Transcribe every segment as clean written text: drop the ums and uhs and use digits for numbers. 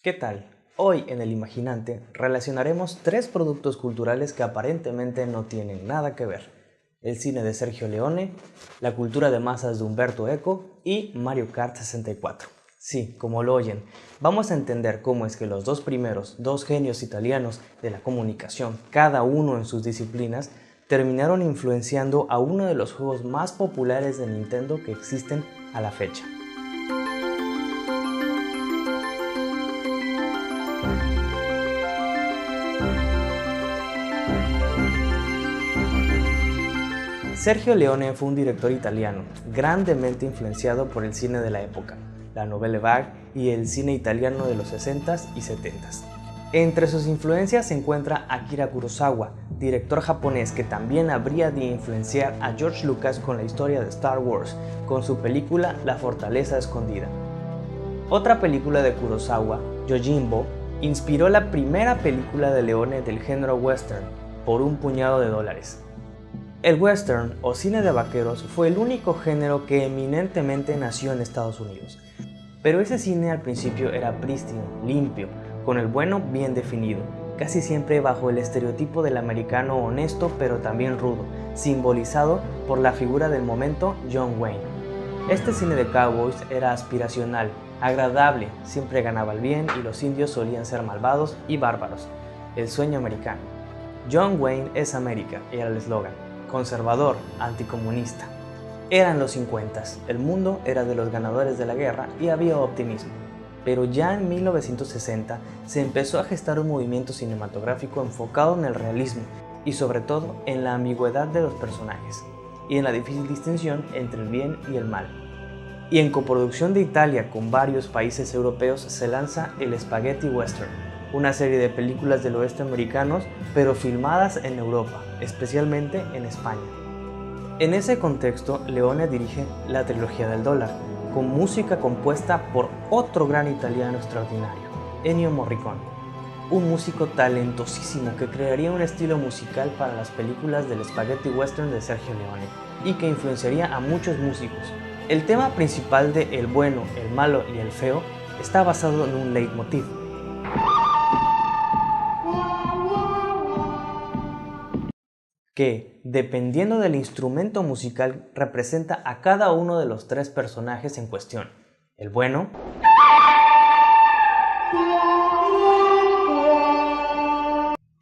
¿Qué tal? Hoy en El Imaginante relacionaremos tres productos culturales que aparentemente no tienen nada que ver: el cine de Sergio Leone, la cultura de masas de Umberto Eco y Mario Kart 64. Sí, como lo oyen, vamos a entender cómo es que los dos primeros, dos genios italianos de la comunicación, cada uno en sus disciplinas, terminaron influenciando a uno de los juegos más populares de Nintendo que existen a la fecha. Sergio Leone fue un director italiano, grandemente influenciado por el cine de la época, la Nouvelle Vague y el cine italiano de los 60s y 70s. Entre sus influencias se encuentra Akira Kurosawa, director japonés que también habría de influenciar a George Lucas con la historia de Star Wars, con su película La Fortaleza Escondida. Otra película de Kurosawa, Yojimbo, inspiró la primera película de Leone del género western, por $1 puñado. El western o cine de vaqueros fue el único género que eminentemente nació en Estados Unidos. Pero ese cine al principio era prístino, limpio, con el bueno bien definido, casi siempre bajo el estereotipo del americano honesto pero también rudo, simbolizado por la figura del momento John Wayne. Este cine de cowboys era aspiracional, agradable, siempre ganaba el bien y los indios solían ser malvados y bárbaros. El sueño americano. John Wayne es América, era el eslogan. Conservador, anticomunista. Eran los 50s, el mundo era de los ganadores de la guerra y había optimismo. Pero ya en 1960 se empezó a gestar un movimiento cinematográfico enfocado en el realismo y sobre todo en la ambigüedad de los personajes y en la difícil distinción entre el bien y el mal. Y en coproducción de Italia con varios países europeos se lanza el Spaghetti Western, una serie de películas del oeste americanos pero filmadas en Europa, especialmente en España. En ese contexto, Leone dirige la trilogía del dólar, con música compuesta por otro gran italiano extraordinario, Ennio Morricone, un músico talentosísimo que crearía un estilo musical para las películas del Spaghetti Western de Sergio Leone y que influenciaría a muchos músicos. El tema principal de El bueno, el malo y el feo está basado en un leitmotiv, que, dependiendo del instrumento musical, representa a cada uno de los tres personajes en cuestión: el bueno,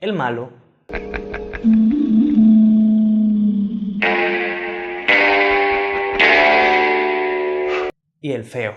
el malo y el feo.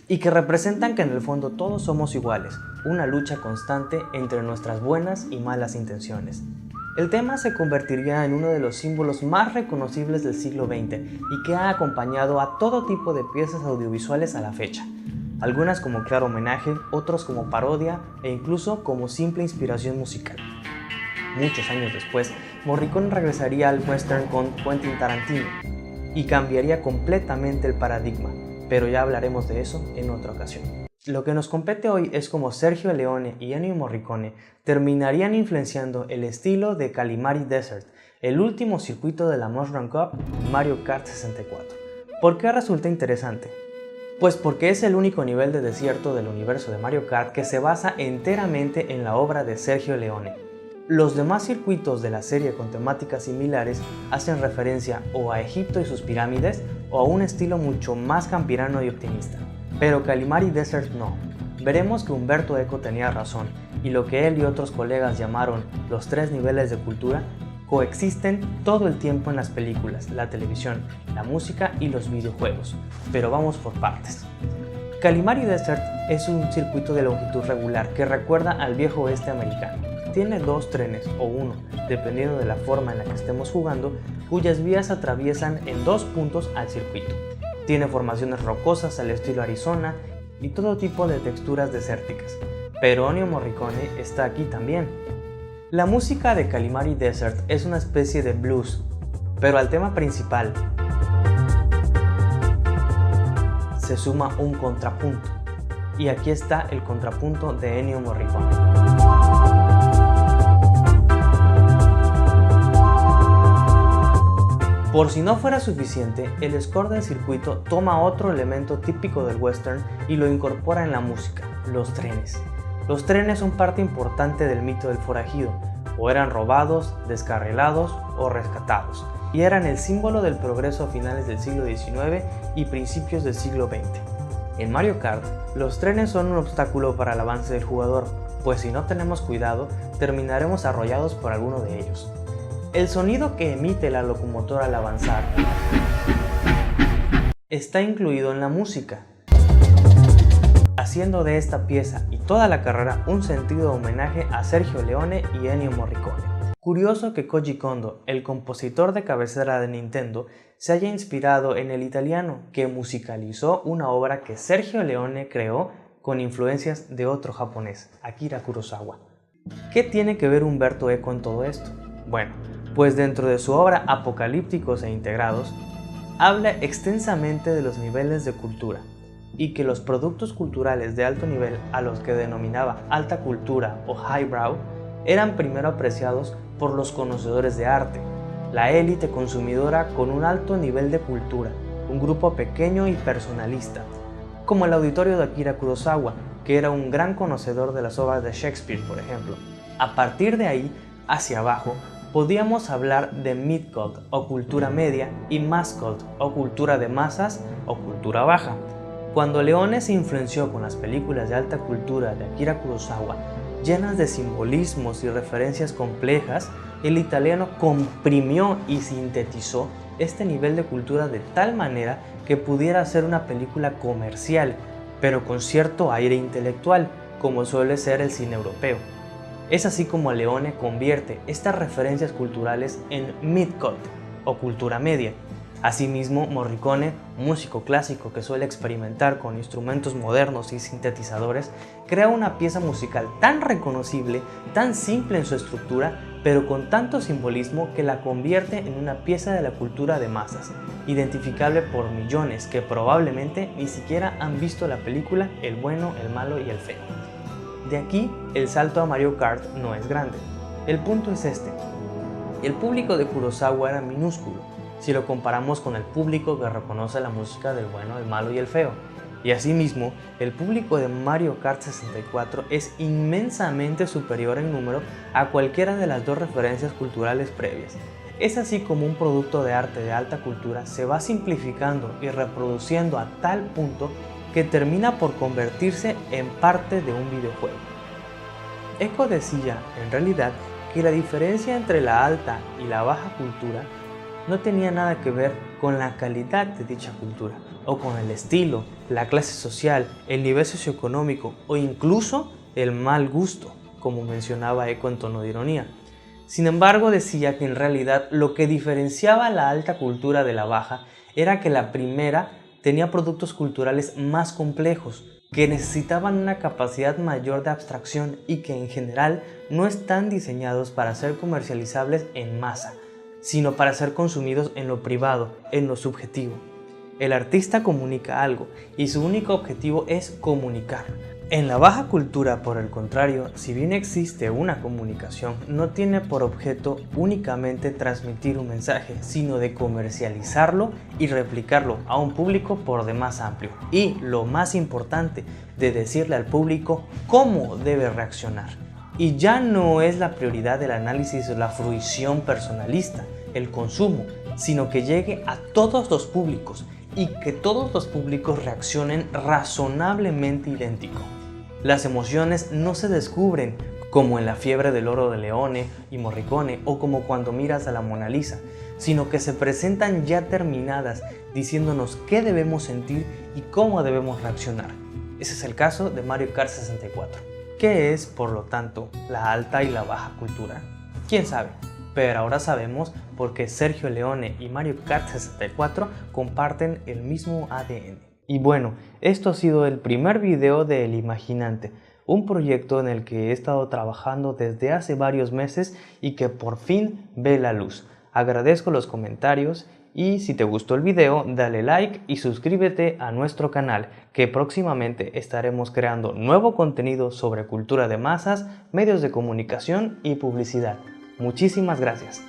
Y que representan que en el fondo todos somos iguales, una lucha constante entre nuestras buenas y malas intenciones. El tema se convertiría en uno de los símbolos más reconocibles del siglo XX y que ha acompañado a todo tipo de piezas audiovisuales a la fecha, algunas como claro homenaje, otros como parodia e incluso como simple inspiración musical. Muchos años después, Morricone regresaría al western con Quentin Tarantino y cambiaría completamente el paradigma, pero ya hablaremos de eso en otra ocasión. Lo que nos compete hoy es cómo Sergio Leone y Ennio Morricone terminarían influenciando el estilo de Calimari Desert, el último circuito de la Mushroom Cup Mario Kart 64. ¿Por qué resulta interesante? Pues porque es el único nivel de desierto del universo de Mario Kart que se basa enteramente en la obra de Sergio Leone. Los demás circuitos de la serie con temáticas similares hacen referencia o a Egipto y sus pirámides o a un estilo mucho más campirano y optimista. Pero Calimari Desert no. Veremos que Umberto Eco tenía razón y lo que él y otros colegas llamaron los tres niveles de cultura coexisten todo el tiempo en las películas, la televisión, la música y los videojuegos. Pero vamos por partes. Calimari Desert es un circuito de longitud regular que recuerda al viejo oeste americano. Tiene dos trenes o uno, dependiendo de la forma en la que estemos jugando, cuyas vías atraviesan en dos puntos al circuito. Tiene formaciones rocosas al estilo Arizona y todo tipo de texturas desérticas, pero Ennio Morricone está aquí también. La música de Calimari Desert es una especie de blues, pero al tema principal se suma un contrapunto, y aquí está el contrapunto de Ennio Morricone. Por si no fuera suficiente, el score del circuito toma otro elemento típico del western y lo incorpora en la música: los trenes. Los trenes son parte importante del mito del forajido, o eran robados, descarrilados o rescatados, y eran el símbolo del progreso a finales del siglo XIX y principios del siglo XX. En Mario Kart, los trenes son un obstáculo para el avance del jugador, pues si no tenemos cuidado, terminaremos arrollados por alguno de ellos. El sonido que emite la locomotora al avanzar está incluido en la música, haciendo de esta pieza y toda la carrera un sentido de homenaje a Sergio Leone y Ennio Morricone. Curioso que Koji Kondo, el compositor de cabecera de Nintendo, se haya inspirado en el italiano, que musicalizó una obra que Sergio Leone creó con influencias de otro japonés, Akira Kurosawa. ¿Qué tiene que ver Umberto Eco en todo esto? Bueno, pues dentro de su obra Apocalípticos e Integrados, habla extensamente de los niveles de cultura, y que los productos culturales de alto nivel, a los que denominaba alta cultura o highbrow, eran primero apreciados por los conocedores de arte, la élite consumidora con un alto nivel de cultura, un grupo pequeño y personalista, como el auditorio de Akira Kurosawa, que era un gran conocedor de las obras de Shakespeare, por ejemplo. A partir de ahí, hacia abajo, podíamos hablar de mid-cult o cultura media y mass-cult o cultura de masas o cultura baja. Cuando Leone se influenció con las películas de alta cultura de Akira Kurosawa, llenas de simbolismos y referencias complejas, el italiano comprimió y sintetizó este nivel de cultura de tal manera que pudiera ser una película comercial, pero con cierto aire intelectual, como suele ser el cine europeo. Es así como Leone convierte estas referencias culturales en mid-cult o cultura media. Asimismo, Morricone, músico clásico que suele experimentar con instrumentos modernos y sintetizadores, crea una pieza musical tan reconocible, tan simple en su estructura, pero con tanto simbolismo que la convierte en una pieza de la cultura de masas, identificable por millones que probablemente ni siquiera han visto la película El bueno, el malo y el feo. De aquí, el salto a Mario Kart no es grande. El punto es este: el público de Kurosawa era minúsculo si lo comparamos con el público que reconoce la música del bueno, el malo y el feo. Y asimismo, el público de Mario Kart 64 es inmensamente superior en número a cualquiera de las dos referencias culturales previas. Es así como un producto de arte de alta cultura se va simplificando y reproduciendo a tal punto que termina por convertirse en parte de un videojuego. Eco decía, en realidad, que la diferencia entre la alta y la baja cultura no tenía nada que ver con la calidad de dicha cultura, o con el estilo, la clase social, el nivel socioeconómico o incluso el mal gusto, como mencionaba Eco en tono de ironía. Sin embargo, decía que en realidad lo que diferenciaba la alta cultura de la baja era que la primera tenía productos culturales más complejos, que necesitaban una capacidad mayor de abstracción y que en general no están diseñados para ser comercializables en masa, sino para ser consumidos en lo privado, en lo subjetivo. El artista comunica algo y su único objetivo es comunicar. En la baja cultura, por el contrario, si bien existe una comunicación, no tiene por objeto únicamente transmitir un mensaje, sino de comercializarlo y replicarlo a un público por demás amplio. Y, lo más importante, de decirle al público cómo debe reaccionar. Y ya no es la prioridad del análisis o la fruición personalista, el consumo, sino que llegue a todos los públicos y que todos los públicos reaccionen razonablemente idéntico. Las emociones no se descubren como en La fiebre del oro de Leone y Morricone o como cuando miras a la Mona Lisa, sino que se presentan ya terminadas, diciéndonos qué debemos sentir y cómo debemos reaccionar. Ese es el caso de Mario Kart 64. ¿Qué es, por lo tanto, la alta y la baja cultura? ¿Quién sabe? Pero ahora sabemos por qué Sergio Leone y Mario Kart 64 comparten el mismo ADN. Y bueno, esto ha sido el primer video de El Imaginante, un proyecto en el que he estado trabajando desde hace varios meses y que por fin ve la luz. Agradezco los comentarios y si te gustó el video, dale like y suscríbete a nuestro canal, que próximamente estaremos creando nuevo contenido sobre cultura de masas, medios de comunicación y publicidad. Muchísimas gracias.